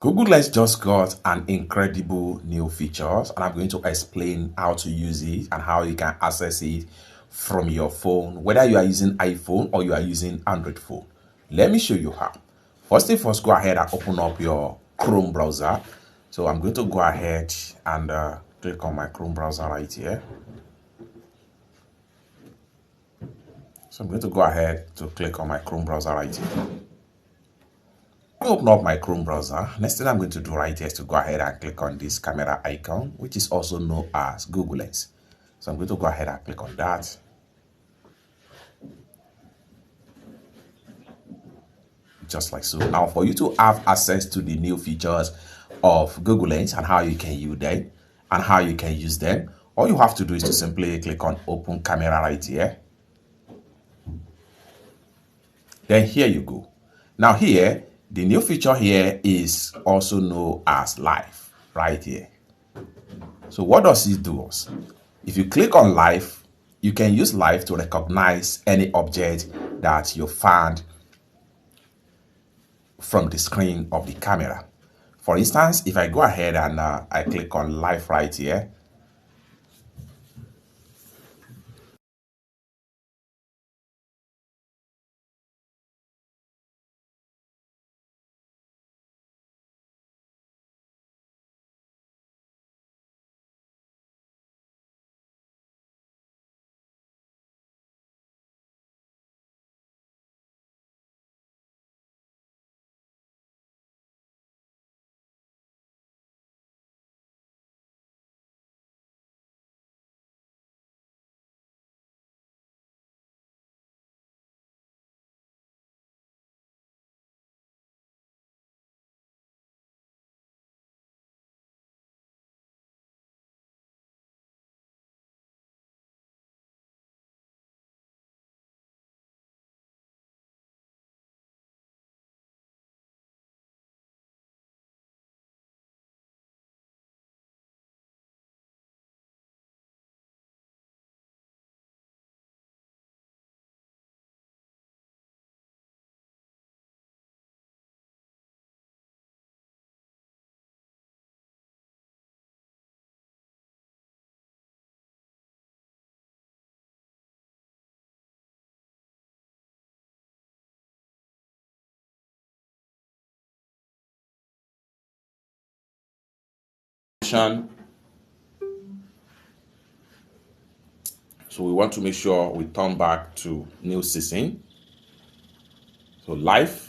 Google Lens just got an incredible new features, and I'm going to explain how to use it and how you can access it from your phone, whether you are using iPhone or you are using Android phone. Let me show you how. First thing first, go ahead and open up your Chrome browser. So I'm going to go ahead and click on my Chrome browser right here. So I'm going to go ahead to click on my Chrome browser right here. Open up my Chrome browser. Next thing I'm going to do right here is to go ahead and click on this camera icon, which is also known as Google Lens. So I'm going to go ahead and click on that. Just like so. Now, for you to have access to the new features of Google Lens and how you can use them and how you can use them, all you have to do is to simply click on Open Camera right here. Then here you go. Now here, the new feature here is also known as Live right here. So what does it do? If you click on Live, you can use Live to recognize any object that you found from the screen of the camera. For instance, if I go ahead and I click on Live right here, so we want to make sure we turn back to new season. So Live.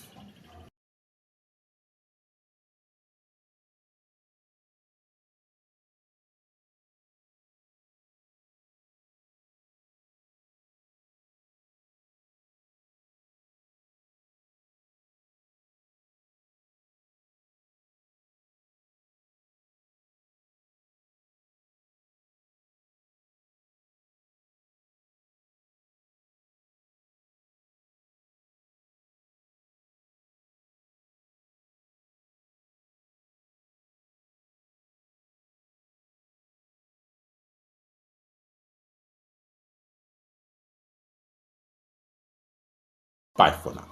Bye for now.